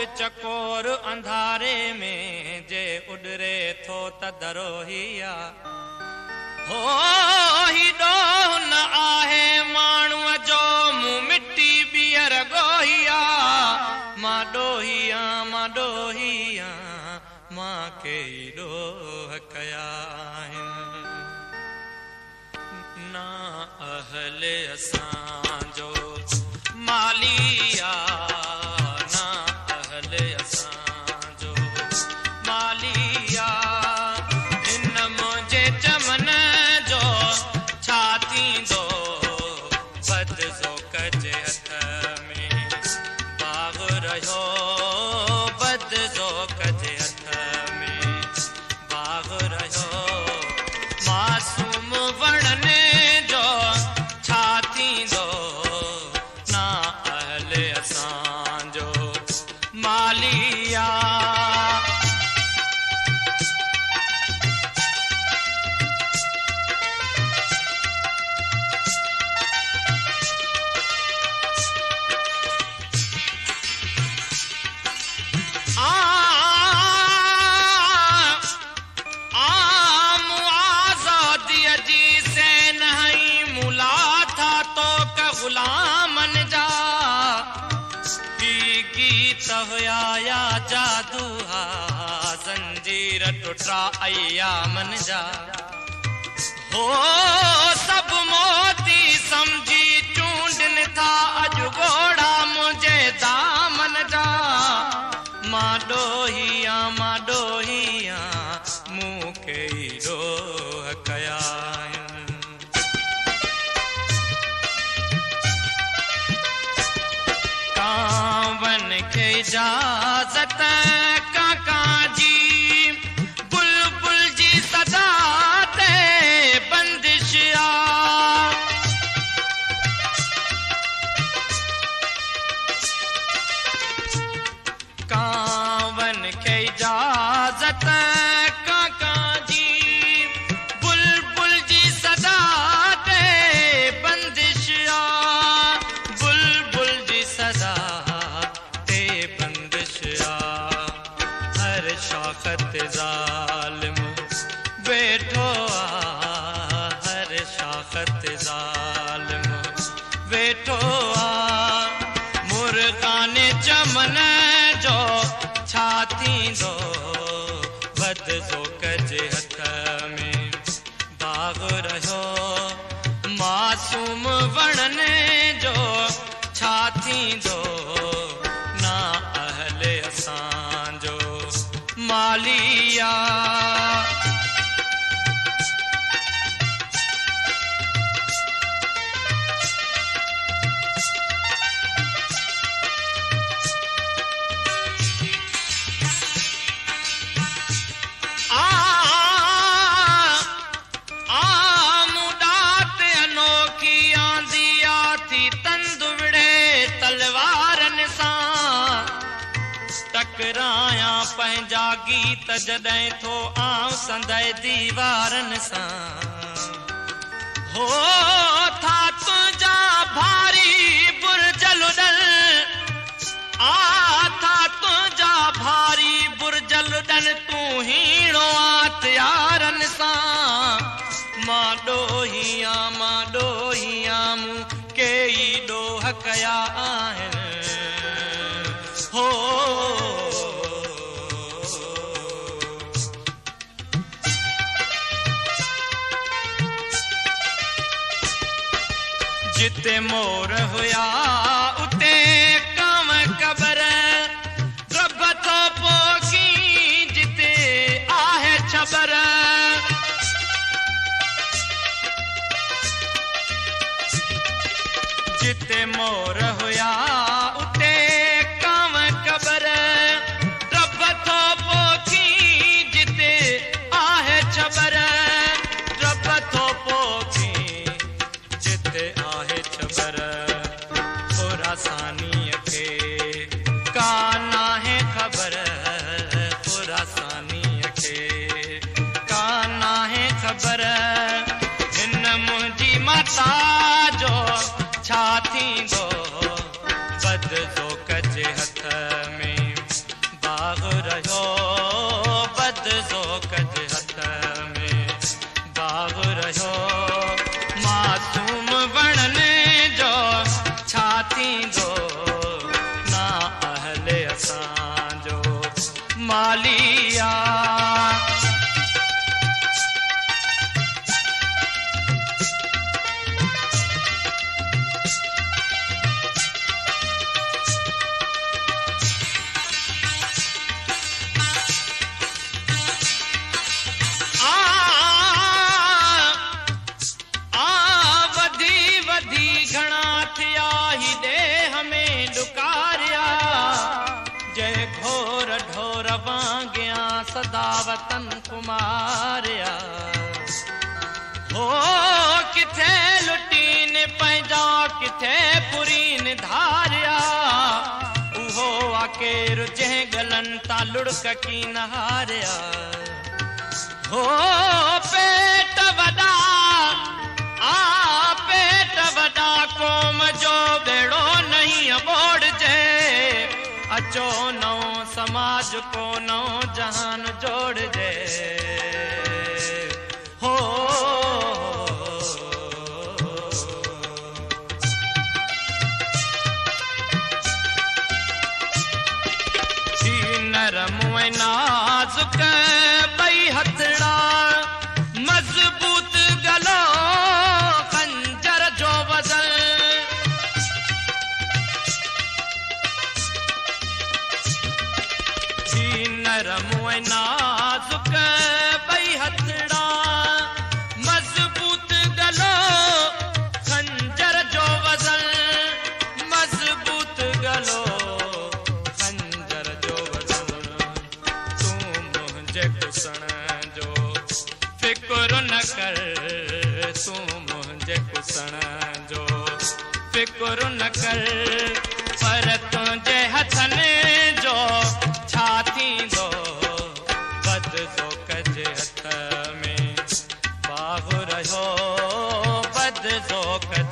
चकोर अंधारे में जे उडरे थो त दरोहिया हो ही डोह न आहे माण्हूअ जो मुंह मिट्टी बीहर गोहिया मां डोहिया मां के डोह कया ना अहले असांजो मालिया टुटरा अया मन जा हो सब मोती समझी चूंडन था अज घोड़ा मुझे दामन जा मां डोहिया मुंह के डोह कया कावन के इजाजत काका जी मासूम वणने जो छा थींदो ना अहले असांजो मालिया पंहिंजा गीत जॾहिं थो आऊं संदे दीवारनि सां हो था तुंहिंजा भारी बुरजल उॾल था तुंहिंजा भारी बुरजल उॾन तूं हीणो आत यारनि सां मां डोहिया मूं कई डोह कया आहिनि हो जिते मोर हुया उते कांव कबर रब थो पोखी जिते आहे छबर जिते मोर हुया उते कांव कबर रब थो पोखी जिते आहे छबर रब थो पोखी जिते पुरासानीअ खे काना है ख़बर पुरासानीअ खे काना है ख़बर हिन मुंहिंजी माता जो छा थींदो बद जो कजे हथ में सदा वतन कुमारिया हो किथे लुटीन पंहिंजा किथे पुरीन धारिया उहो आकेर जंहिं गलन तां लुड़क की नहारिया हो पेट वॾा पेट वॾा क़ौम जो बेड़ो नहीं बोड़जे अचो नओं समाज को नओं जहान जोड़जे हो थी नरम ऐं नाज़ुक ॿई हथड़ा मज़बूत गलो खंजर जो वज़न थी नरम ऐं नाज़ुक ॿई हथड़ा मज़बूत गलो खंजर जो वज़न मज़बूत गलो खंजर जो वज़न तूं मुंहिंजे कुसण जो फिक्र न कर तूं मुंहिंजे कुसण जो फिक्र न कर पर तुंहिंजे हथनि जो छा थींदो बदज़ो कजे हथ में बाहु रहियो बदज़ो कजे